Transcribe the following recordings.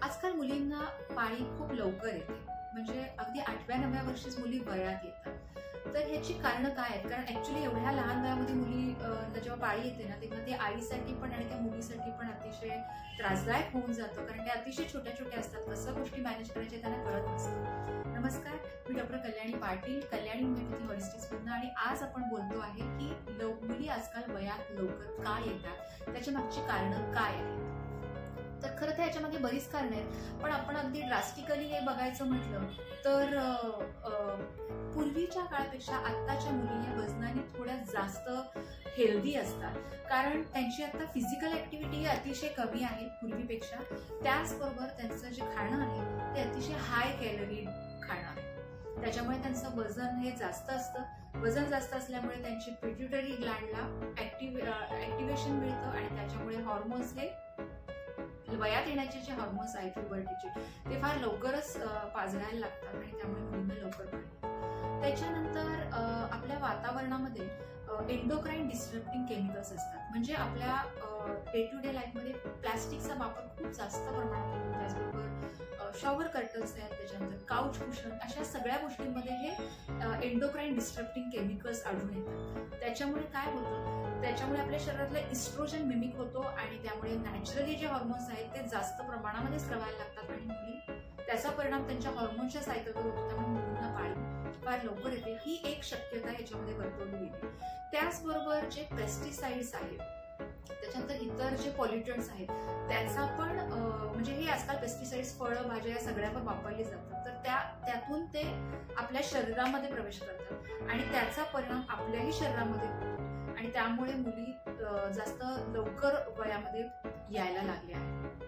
आजकाल मुलींना पाळी खूप लवकर येते, म्हणजे अगदी 8व्या-9व्या वर्षीच मुली वयात येतात. तर ह्याची कारणं काय आहेत? कारण ऍक्च्युली एवढ्या लहान वयामध्ये मुलीला जेव्हा पाळी येते ना, तेव्हा ते आईसाठी पण आणि त्या मुलीसाठी पण अतिशय त्रासदायक होऊन जातं, कारण ते अतिशय छोट्या छोट्या असतात. कसं गोष्टी मॅनेज करायच्या त्यांना कळत नसतं. नमस्कार, मी डॉक्टर कल्याणी पाटील, कल्याणी होमिओपॅथी हॉलिस्टिक्स आणि आज आपण बोलतो आहे की मुली आजकाल वयात लवकर का येतात, त्याच्या मागची कारणं काय आहेत. तर खरं तर याच्यामागे बरीच कारणं आहेत, पण आपण अगदी ड्रास्टिकली हे बघायचं म्हटलं तर पूर्वीच्या काळापेक्षा आत्ताच्या मुली या वजनाने थोड्या जास्त हेल्दी असतात, कारण त्यांची आता फिजिकल ऍक्टिव्हिटी ही अतिशय कमी आहे पूर्वीपेक्षा. त्याचबरोबर त्यांचं जे खाणं आहे ते अतिशय हाय कॅलरी खाणं आहे, त्याच्यामुळे त्यांचं वजन हे जास्त असतं. वजन जास्त असल्यामुळे त्यांची पिट्युटरी ग्लँडला ऍक्टिव्हेशन मिळतं आणि त्याच्यामुळे हॉर्मोन्स हे वयात येण्याचे जे हॉर्मोन्स आहेत प्युबर्टीचे ते फार लवकरच पाजरायला लागतात आणि त्यामुळे मुलींना लवकर पाळी. त्याच्यानंतर आपल्या वातावरणामध्ये एंडोक्राईन डिस्टर्बिंग केमिकल्स असतात, म्हणजे आपल्या डे टू डे लाईफमध्ये प्लास्टिकचा वापर खूप जास्त प्रमाणात होतो. त्याचबरोबर शॉवर कर्टन्स आहेत, त्याच्यानंतर काउच कुशन, अशा सगळ्या गोष्टींमध्ये हे एंडोक्राईन डिस्टर्बिंग केमिकल्स आढळून येतात. त्याच्यामुळे काय होतं, त्याच्यामुळे आपल्या शरीरातलं इस्ट्रोजन मिमिक होतो आणि त्यामुळे नॅचरली जे हॉर्मोन्स आहेत ते जास्त प्रमाणामध्ये स्रवायला लागतात आणि मुली त्याचा परिणाम त्यांच्या हॉर्मोनच्या सायकलवर होतो, त्यामुळे मुलींना पाळी फार लवकर येते. ही एक शक्यता याच्यामध्ये वर्तवली गेली. त्याचबरोबर जे पेस्टिसाइड्स आहेत, त्याच्यानंतर इतर जे पॉल्युटंट्स आहेत त्याचा पण म्हणजे हे आजकाल पेस्टिसाइड्स फळं भाज्या या सगळ्यावर वापरले जातात, तर त्यातून ते आपल्या शरीरामध्ये प्रवेश करतात आणि त्याचा परिणाम आपल्याही शरीरामध्ये होतो आणि त्यामुळे मुली जास्त लवकर वयामध्ये यायला लागल्या आहेत.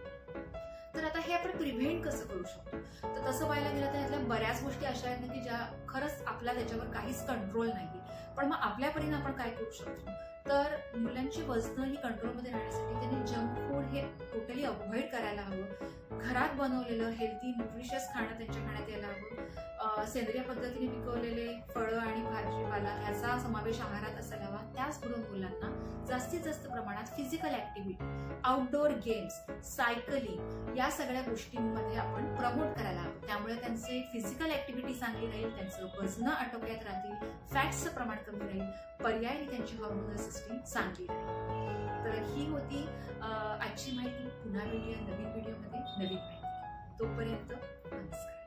तर आता हे आपण प्रिव्हेंट कसं करू शकतो, तर तसं व्हायला गेलं तर यातल्या बऱ्याच गोष्टी अशा आहेत ना की ज्या खरंच आपल्या त्याच्यावर काहीच कंट्रोल नाही, पण मग आपल्या परीने आपण काय करू शकतो, तर मुलांची वजन ही कंट्रोलमध्ये राहण्यासाठी त्यांनी जंक फूड हे टोटली अवॉइड करायला हवं. घरात बनवलेलं हेल्दी न्यूट्रिशियस खाणं त्यांच्या खाण्यात यायला हवं. सेंद्रिय पद्धतीने पिकवलेले फळं आणि भाजीपाला ह्याचा समावेश आहारात असायला हवा. त्याचबरोबर मुलांना जास्तीत जास्त प्रमाणात physical activity, outdoor games, cycling या सगळ्या गोष्टींमध्ये आपण प्रमोट करायला हवं. त्यामुळे त्यांचे फिजिकल ऍक्टिव्हिटी चांगली राहील, त्यांचं वजन आटोक्यात राहतील, फॅट्सचं प्रमाण कमी राहील, पर्यायी त्यांची हार्मोनल सिस्टीम चांगली राहील. तर ही होती आजची माहिती. पुन्हा भेटूया नवीन व्हिडिओमध्ये नवीन माहिती. तोपर्यंत नमस्कार.